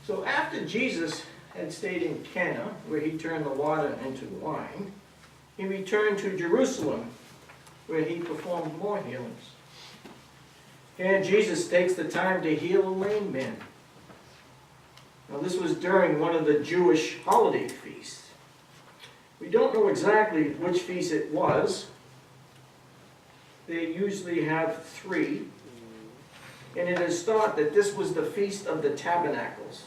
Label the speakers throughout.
Speaker 1: So after Jesus had stayed in Cana, where he turned the water into wine, he returned to Jerusalem, where he performed more healings. Here Jesus takes the time to heal a lame man. Now this was during one of the Jewish holiday feasts. We don't know exactly which feast it was. They usually have 3. And it is thought that this was the Feast of the Tabernacles,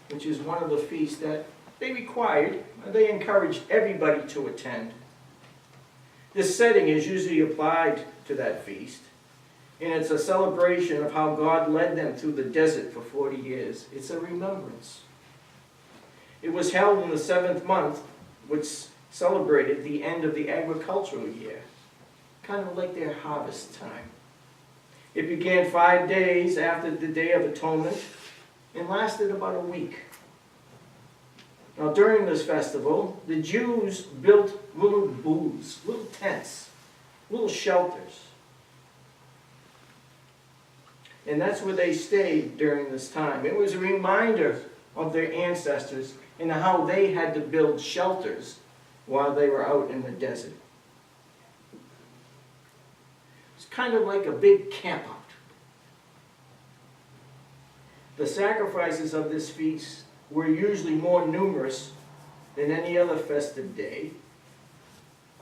Speaker 1: which is one of the feasts that they required, they encouraged everybody to attend. This setting is usually applied to that feast, and it's a celebration of how God led them through the desert for 40 years. It's a remembrance. It was held in the 7th month, which celebrated the end of the agricultural year, kind of like their harvest time. It began 5 days after the Day of Atonement and lasted about a week. Now during this festival, the Jews built little booths, little tents, little shelters. And that's where they stayed during this time. It was a reminder of their ancestors and how they had to build shelters while they were out in the desert. It's kind of like a big camp out. The sacrifices of this feast were usually more numerous than any other festive day,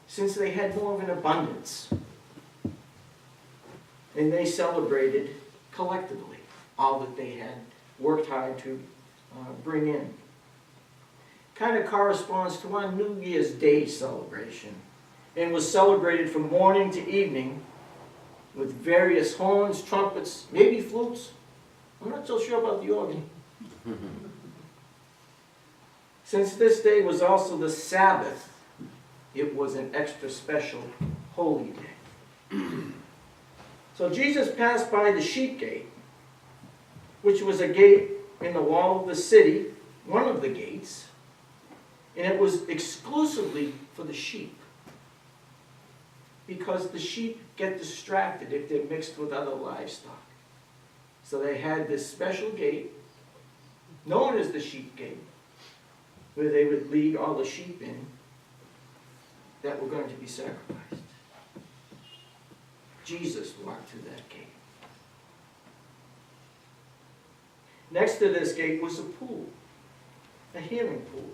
Speaker 1: since they had more of an abundance. And they celebrated collectively all that they had worked hard to bring in. Kind of corresponds to our New Year's Day celebration, and was celebrated from morning to evening with various horns, trumpets, maybe flutes. I'm not so sure about the organ. Since this day was also the Sabbath, it was an extra special holy day. So Jesus passed by the sheep gate, which was a gate in the wall of the city, one of the gates, and it was exclusively for the sheep, because the sheep get distracted if they're mixed with other livestock. So they had this special gate, known as the sheep gate, where they would lead all the sheep in that were going to be sacrificed. Jesus walked through that gate. Next to this gate was a pool, a healing pool.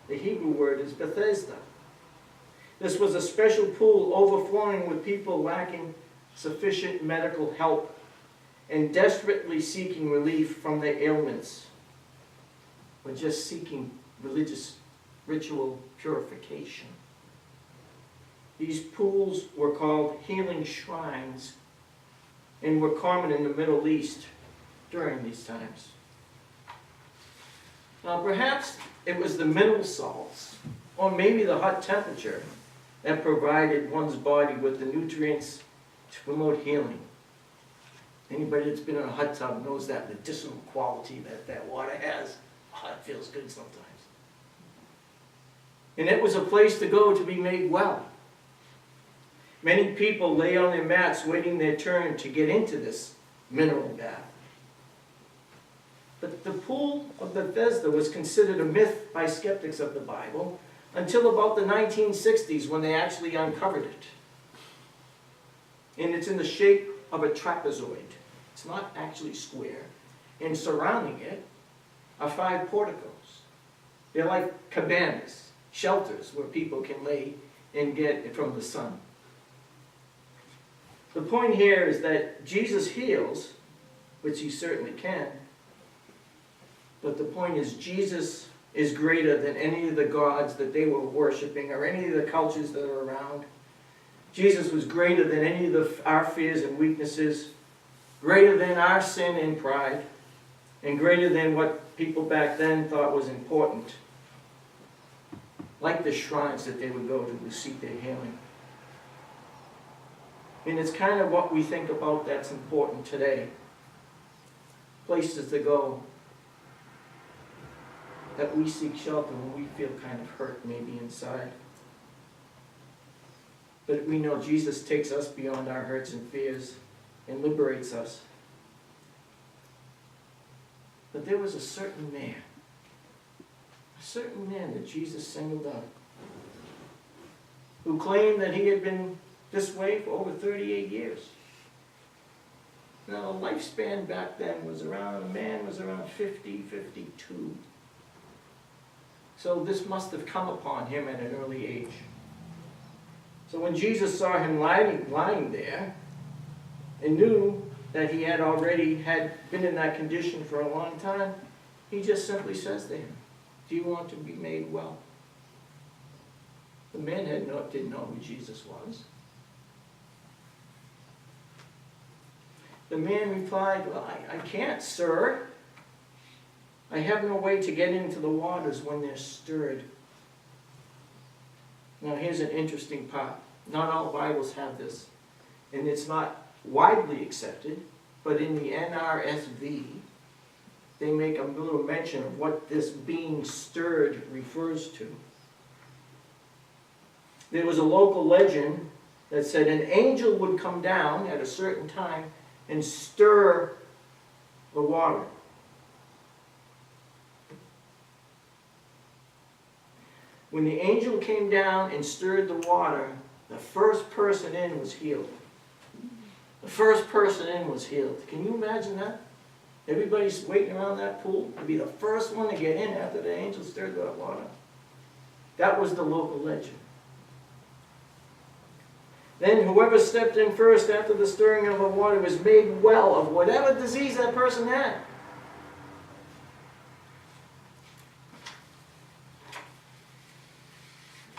Speaker 1: The Hebrew word is Bethesda. This was a special pool overflowing with people lacking sufficient medical help and desperately seeking relief from their ailments, or just seeking religious ritual purification. These pools were called healing shrines and were common in the Middle East during these times. Now perhaps it was the mineral salts, or maybe the hot temperature, that provided one's body with the nutrients to promote healing. Anybody that's been in a hot tub knows that medicinal quality that water has. Oh, it feels good sometimes. And it was a place to go to be made well. Many people lay on their mats waiting their turn to get into this mineral bath. But the pool of Bethesda was considered a myth by skeptics of the Bible until about the 1960s, when they actually uncovered it. And it's in the shape of a trapezoid. It's not actually square. And surrounding it are 5 porticos. They're like cabanas, shelters where people can lay and get from the sun. The point here is that Jesus heals, which he certainly can, but the point is Jesus is greater than any of the gods that they were worshiping or any of the cultures that are around. Jesus was greater than any of our fears and weaknesses, greater than our sin and pride, and greater than what people back then thought was important, like the shrines that they would go to seek their healing. And it's kind of what we think about that's important today. Places to go that we seek shelter when we feel kind of hurt maybe inside. But we know Jesus takes us beyond our hurts and fears and liberates us. But there was a certain man that Jesus singled out, who claimed that he had been this way for over 38 years. Now, the lifespan back then was around, a man was around 50, 52. So this must have come upon him at an early age. So when Jesus saw him lying there and knew that he had been in that condition for a long time, he just simply says to him, "Do you want to be made well?" The man didn't know who Jesus was. The man replied, "Well, I can't, sir. I have no way to get into the waters when they're stirred." Now here's an interesting part. Not all Bibles have this, and it's not widely accepted, but in the NRSV, they make a little mention of what this being stirred refers to. There was a local legend that said an angel would come down at a certain time and stir the water. When the angel came down and stirred the water, the first person in was healed. The first person in was healed. Can you imagine that? Everybody's waiting around that pool to be the first one to get in after the angel stirred that water. That was the local legend. Then whoever stepped in first after the stirring of the water was made well of whatever disease that person had.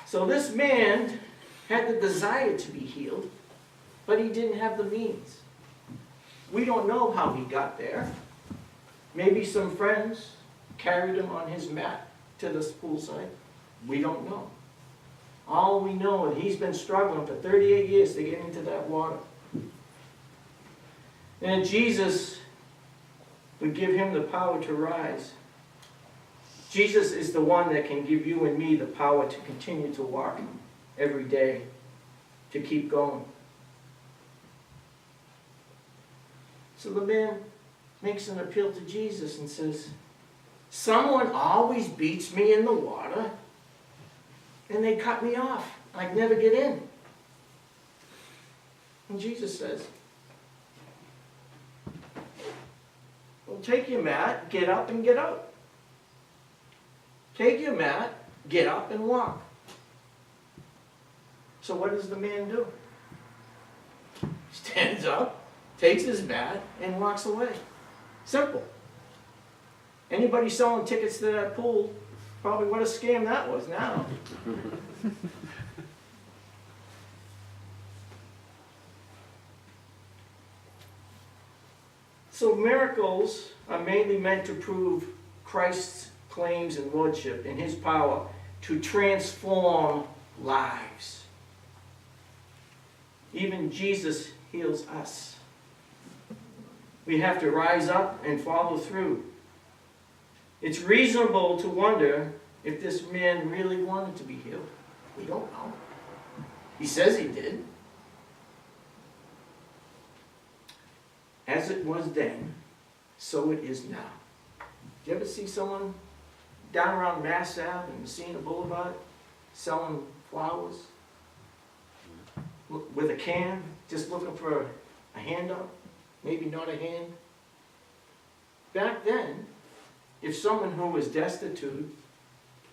Speaker 1: So this man had the desire to be healed, but he didn't have the means. We don't know how he got there. Maybe some friends carried him on his mat to the poolside. We don't know. All we know is he's been struggling for 38 years to get into that water. And Jesus would give him the power to rise. Jesus is the one that can give you and me the power to continue to walk every day, to keep going. So the man makes an appeal to Jesus and says, "Someone always beats me in the water, and they cut me off. I never get in." And Jesus says, "Well, take your mat, get up and get out. Take your mat, get up and walk." So what does the man do? Stands up, takes his mat, and walks away. Simple. Anybody selling tickets to that pool, probably what a scam that was now. So miracles are mainly meant to prove Christ's claims and lordship and his power to transform lives. Even Jesus heals us. We have to rise up and follow through. It's reasonable to wonder if this man really wanted to be healed. We don't know. He says he did. As it was then, so it is now. Do you ever see someone down around Mass Ave and Messina Boulevard selling flowers with a can, just looking for a handout, maybe not a hand? Back then, if someone who was destitute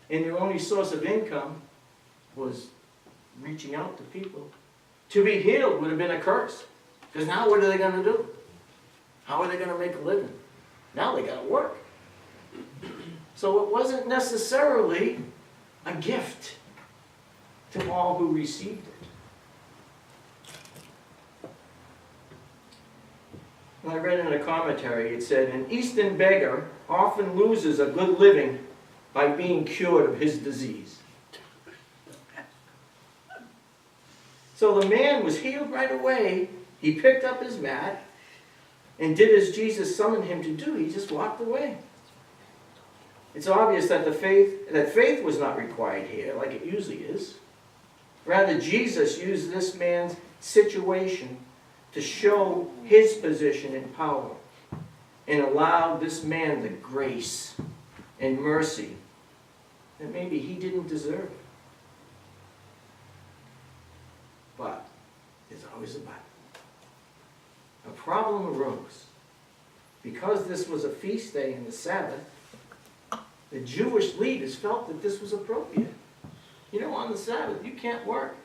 Speaker 1: and their only source of income was reaching out to people, to be healed would have been a curse. Because now what are they going to do? How are they going to make a living? Now they got to work. So it wasn't necessarily a gift to all who received it. I read in a commentary, it said, "An Eastern beggar often loses a good living by being cured of his disease." So the man was healed right away. He picked up his mat and did as Jesus summoned him to do. He just walked away. It's obvious that faith was not required here, like it usually is. Rather, Jesus used this man's situation to show his position and power and allowed this man the grace and mercy that maybe he didn't deserve. But there's always a but. A problem arose. Because this was a feast day and the Sabbath, the Jewish leaders felt that this was appropriate. You know, on the Sabbath, you can't work.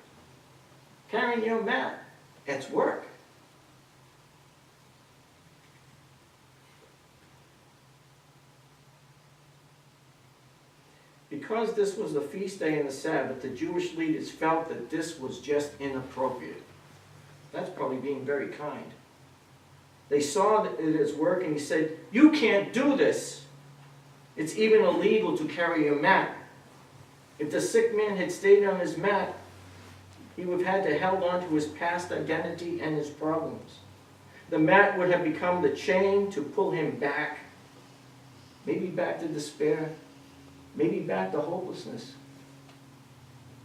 Speaker 1: Carrying your mat, that's work. Because this was a feast day and the Sabbath, the Jewish leaders felt that this was just inappropriate. That's probably being very kind. They saw it as work and he said, you can't do this. It's even illegal to carry a mat. If the sick man had stayed on his mat, he would have had to hold on to his past identity and his problems. The mat would have become the chain to pull him back. Maybe back to despair. Maybe back to hopelessness.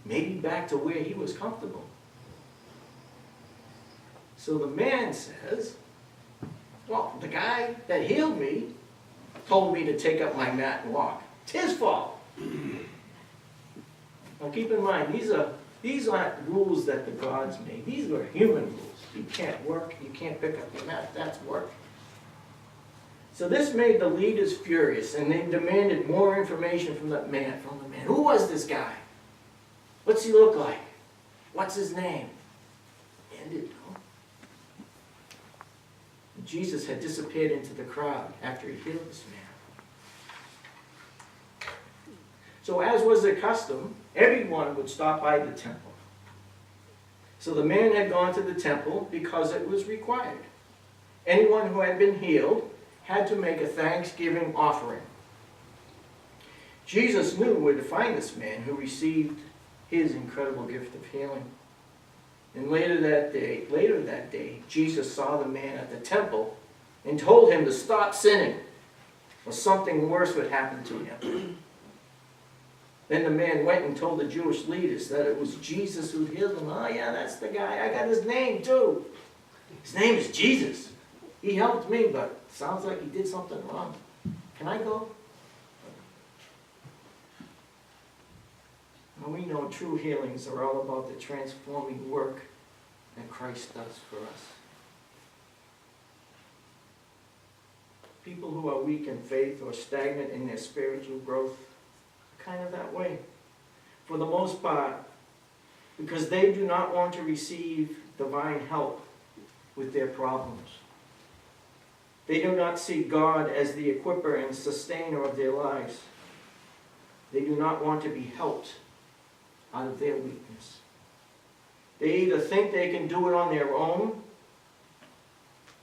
Speaker 1: Maybe back to where he was comfortable. So the man says, well, the guy that healed me told me to take up my mat and walk. It's his fault. Now keep in mind, these aren't rules that the gods made. These are human rules. You can't work, you can't pick up your mat, that's work. So this made the leaders furious, and they demanded more information from the man. Who was this guy? What's he look like? What's his name? The man didn't know. Jesus had disappeared into the crowd after he healed this man. So as was their custom, everyone would stop by the temple. So the man had gone to the temple because it was required. Anyone who had been healed had to make a thanksgiving offering. Jesus knew where to find this man who received his incredible gift of healing. And later that day, Jesus saw the man at the temple and told him to stop sinning, or something worse would happen to him. Then the man went and told the Jewish leaders that it was Jesus who healed him. Oh yeah, that's the guy. I got his name too. His name is Jesus. He helped me, but it sounds like he did something wrong. Can I go? Well, we know true healings are all about the transforming work that Christ does for us. People who are weak in faith or stagnant in their spiritual growth are kind of that way. For the most part, because they do not want to receive divine help with their problems. They do not see God as the equipper and sustainer of their lives. They do not want to be helped out of their weakness. They either think they can do it on their own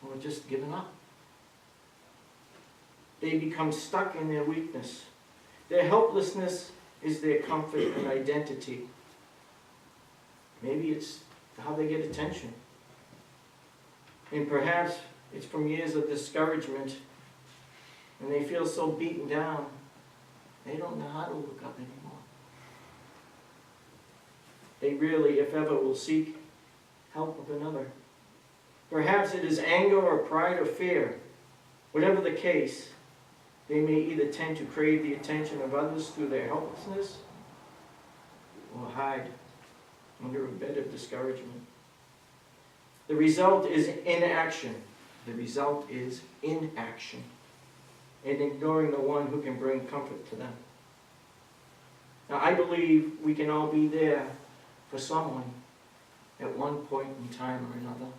Speaker 1: or just given up. They become stuck in their weakness. Their helplessness is their comfort and identity. Maybe it's how they get attention. And perhaps it's from years of discouragement and they feel so beaten down, they don't know how to look up anymore. They really, if ever, will seek help of another. Perhaps it is anger or pride or fear. Whatever the case, they may either tend to crave the attention of others through their helplessness or hide under a bed of discouragement. The result is inaction. The result is inaction and ignoring the one who can bring comfort to them. Now, I believe we can all be there for someone at one point in time or another.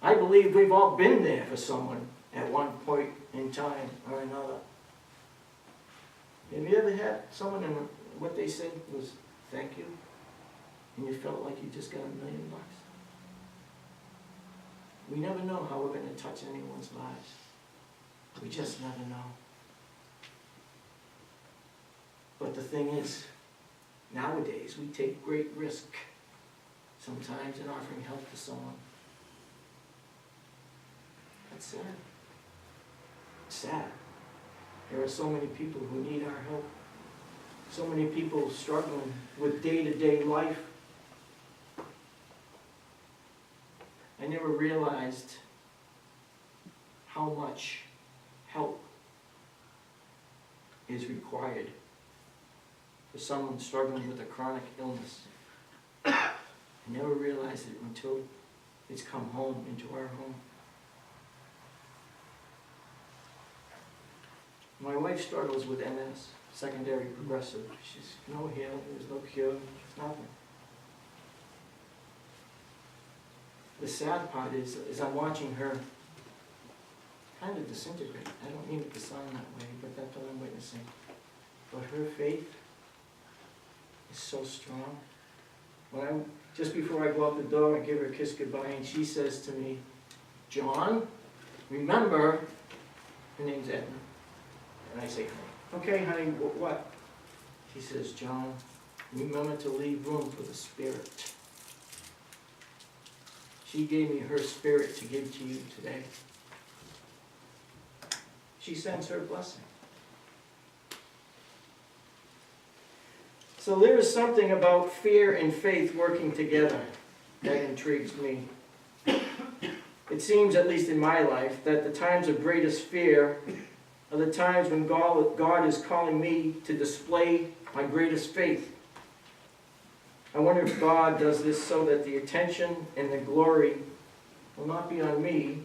Speaker 1: I believe we've all been there for someone at one point in time or another. Have you ever had someone and what they said was thank you, and you felt like you just got $1 million? We never know how we're going to touch anyone's lives. We just never know. But the thing is, nowadays we take great risk sometimes in offering help to someone. That's sad. It's sad. There are so many people who need our help. So many people struggling with day-to-day life. I never realized how much help is required for someone struggling with a chronic illness. I never realized it until it's come home, into our home. My wife struggles with MS, secondary progressive. She's no healing, there's no cure, there's nothing. The sad part is I'm watching her kind of disintegrate. I don't mean it to sound that way, but that's what I'm witnessing. But her faith is so strong. Just before I go out the door, I give her a kiss goodbye, and she says to me, "John, remember," her name's Edna, and I say, "Okay, honey, what?" She says, "John, remember to leave room for the Spirit." She gave me her Spirit to give to you today. She sends her blessing. So there is something about fear and faith working together that intrigues me. It seems, at least in my life, that the times of greatest fear are the times when God is calling me to display my greatest faith. I wonder if God does this so that the attention and the glory will not be on me,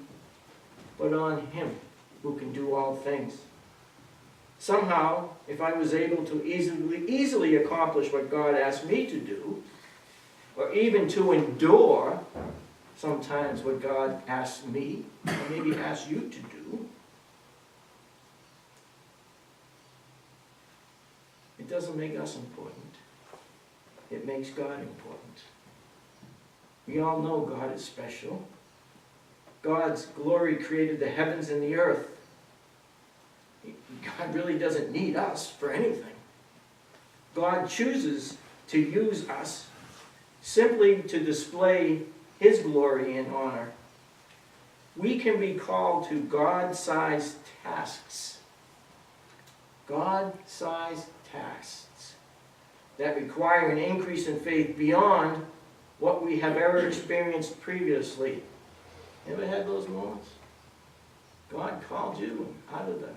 Speaker 1: but on Him who can do all things. Somehow, if I was able to easily accomplish what God asked me to do, or even to endure sometimes what God asks me, or maybe asks you to do, it doesn't make us important. It makes God important. We all know God is special. God's glory created the heavens and the earth. God really doesn't need us for anything. God chooses to use us simply to display His glory and honor. We can be called to God-sized tasks. God-sized tasks that require an increase in faith beyond what we have ever experienced previously. You ever had those moments? God called you out of the...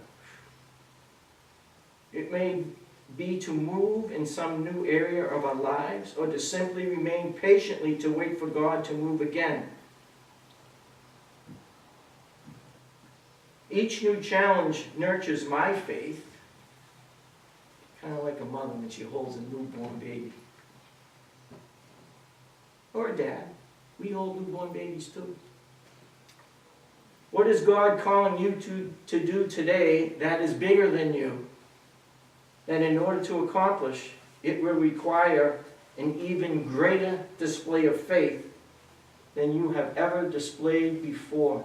Speaker 1: It may be to move in some new area of our lives, or to simply remain patiently to wait for God to move again. Each new challenge nurtures my faith, kind of like a mother when she holds a newborn baby. Or a dad. We hold newborn babies too. What is God calling you to do today that is bigger than you? That in order to accomplish, it will require an even greater display of faith than you have ever displayed before.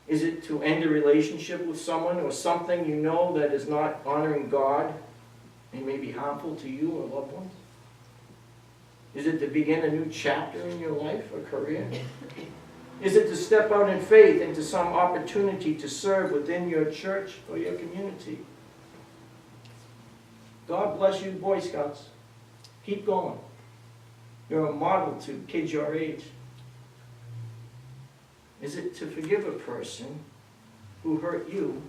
Speaker 1: Is it to end a relationship with someone or something you know that is not honoring God and may be harmful to you or loved ones? Is it to begin a new chapter in your life or career? Is it to step out in faith into some opportunity to serve within your church or your community? God bless you, Boy Scouts. Keep going. You're a model to kids your age. Is it to forgive a person who hurt you?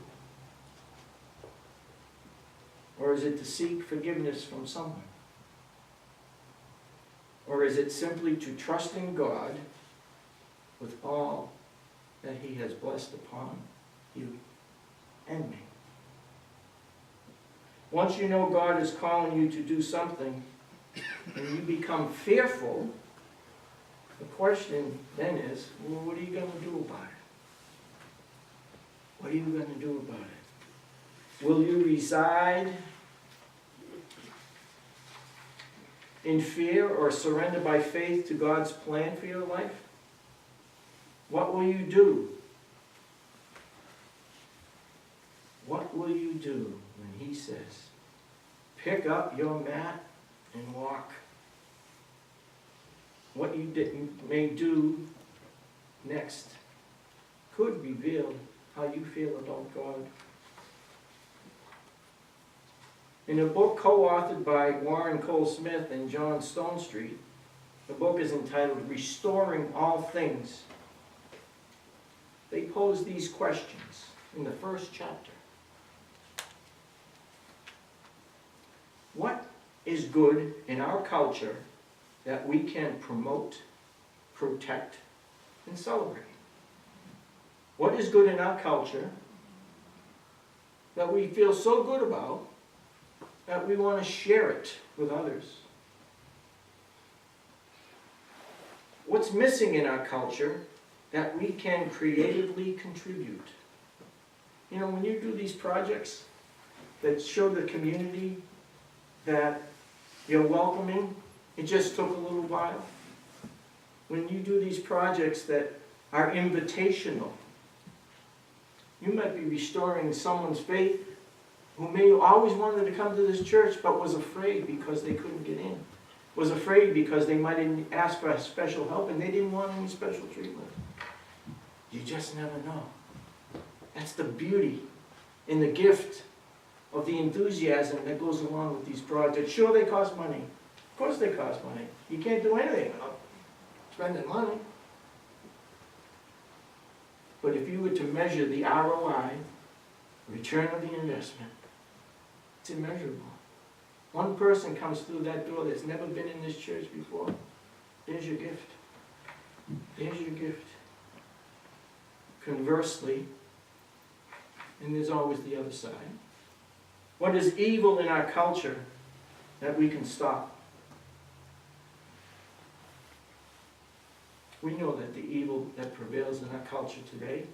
Speaker 1: Or is it to seek forgiveness from someone? Or is it simply to trust in God with all that He has blessed upon you and me? Once you know God is calling you to do something and you become fearful, the question then is, well, what are you going to do about it? What are you going to do about it? Will you reside in fear or surrender by faith to God's plan for your life? What will you do? What will you do when He says, pick up your mat and walk? What you may do next could reveal how you feel about God. In a book co-authored by Warren Cole Smith and John Stonestreet, the book is entitled Restoring All Things. they pose these questions in the first chapter. What is good in our culture that we can promote, protect, and celebrate? What is good in our culture that we feel so good about that we want to share it with others? What's missing in our culture that we can creatively contribute? You know, when you do these projects that show the community that you're welcoming, it just took a little while. When you do these projects that are invitational, you might be restoring someone's faith who may always wanted to come to this church but was afraid because they couldn't get in. Was afraid because they might have asked for special help and they didn't want any special treatment. You just never know. That's the beauty and the gift of the enthusiasm that goes along with these projects. Sure, they cost money. Of course they cost money. You can't do anything without spending money. But if you were to measure the ROI, return of the investment, it's immeasurable. One person comes through that door that's never been in this church before. There's your gift. There's your gift. Conversely, and there's always the other side, what is evil in our culture that we can stop? We know that the evil that prevails in our culture today,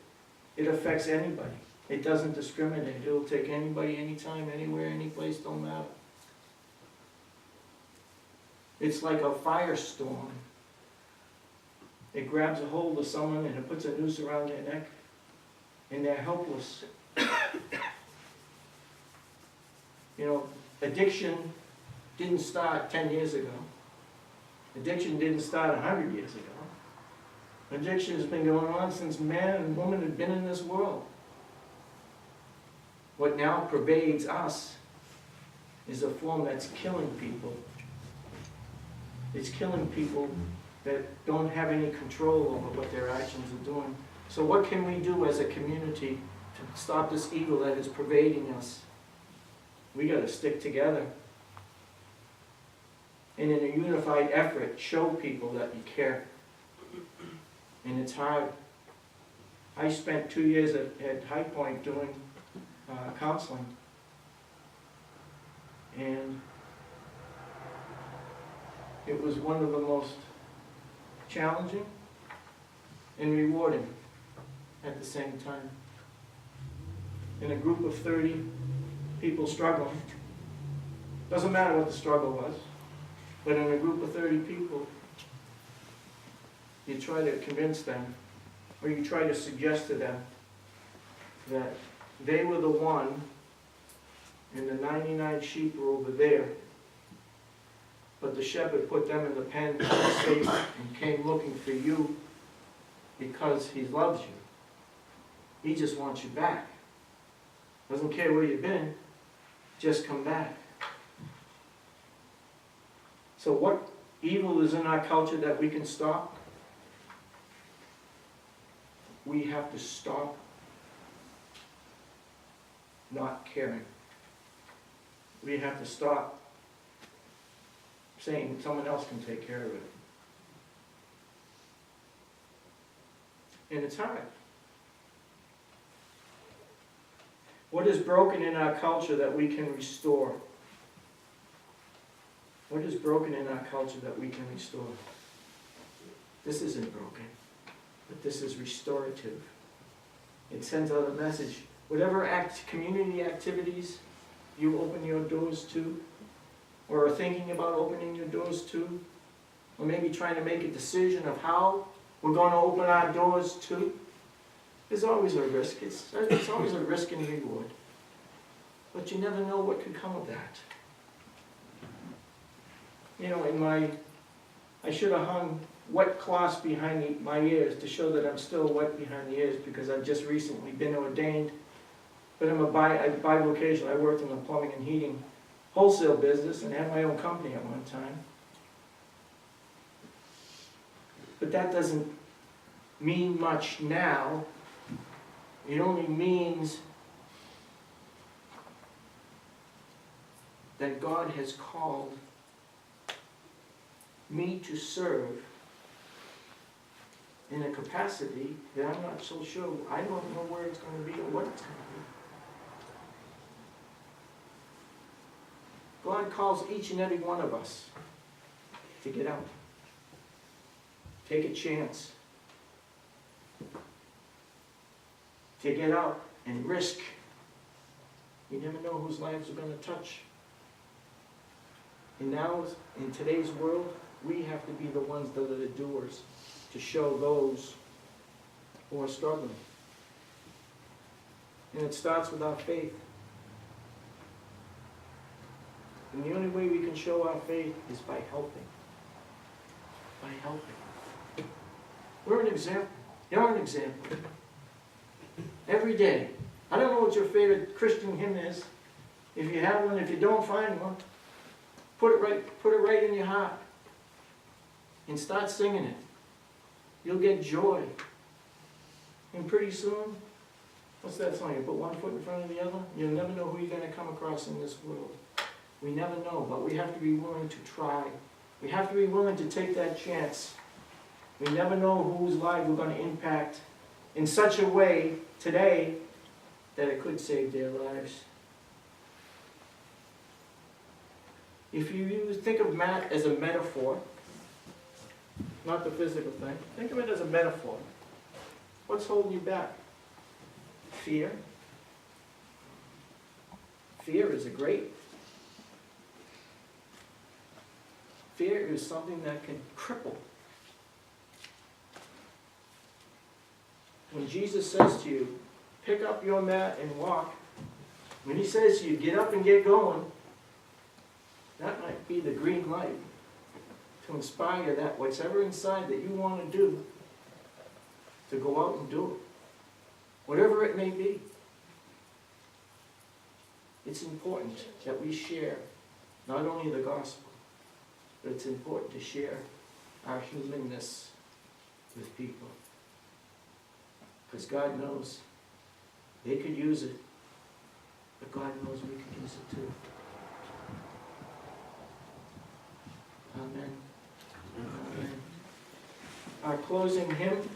Speaker 1: it affects anybody. It doesn't discriminate. It'll take anybody, anytime, anywhere, any place, don't matter. It's like a firestorm. It grabs a hold of someone and it puts a noose around their neck, and they're helpless. You know, addiction didn't start 10 years ago. Addiction didn't start 100 years ago. Addiction has been going on since man and woman have been in this world. What now pervades us is a form that's killing people. It's killing people that don't have any control over what their actions are doing. So what can we do as a community to stop this evil that is pervading us? We got to stick together. And in a unified effort, show people that you care. And it's hard. I spent 2 years at High Point doing counseling. And it was one of the most challenging and rewarding at the same time. In a group of 30 people struggling, doesn't matter what the struggle was, but in a group of 30 people, you try to convince them, or you try to suggest to them that they were the one and the 99 sheep were over there, but the shepherd put them in the pen to be safe and came looking for you because he loves you. He just wants you back. Doesn't care where you've been, just come back. So what evil is in our culture that we can stop? We have to stop not caring. We have to stop saying someone else can take care of it. And it's hard. What is broken in our culture that we can restore? What is broken in our culture that we can restore? This isn't broken, but this is restorative. It sends out a message. Whatever community activities you open your doors to, or are thinking about opening your doors to, or maybe trying to make a decision of how we're going to open our doors to, there's always a risk. It's always a risk and reward. But you never know what could come of that. You know, I should have hung wet cloths behind my ears to show that I'm still wet behind the ears because I've just recently been ordained. But I'm bivocational. I worked in the plumbing and heating wholesale business and had my own company at one time. But that doesn't mean much now It only means that God has called me to serve in a capacity that I'm not so sure. I don't know where it's going to be or what it's going to be. God calls each and every one of us to get out. Take a chance. To get out and risk. You never know whose lives are going to touch. And now, in today's world, we have to be the ones that are the doers to show those who are struggling. And it starts with our faith. And the only way we can show our faith is by helping. By helping. We're an example. You're an example. Every day. I don't know what your favorite Christian hymn is. If you have one, if you don't find one, put it right in your heart. And start singing it. You'll get joy. And pretty soon, what's that song? You put one foot in front of the other? You'll never know who you're going to come across in this world. We never know, but we have to be willing to try. We have to be willing to take that chance. We never know whose life we're going to impact in such a way today that it could save their lives. If you think of Matt as a metaphor, not the physical thing, think of it as a metaphor. What's holding you back? Fear. Fear is Fear is something that can cripple. When Jesus says to you, pick up your mat and walk, when he says to you, get up and get going, that might be the green light to inspire that whatever inside that you want to do, to go out and do it. Whatever it may be. It's important that we share not only the gospel, but it's important to share our humanness with people. Because God knows they could use it, but God knows we could use it too. Amen. Amen. Our closing hymn.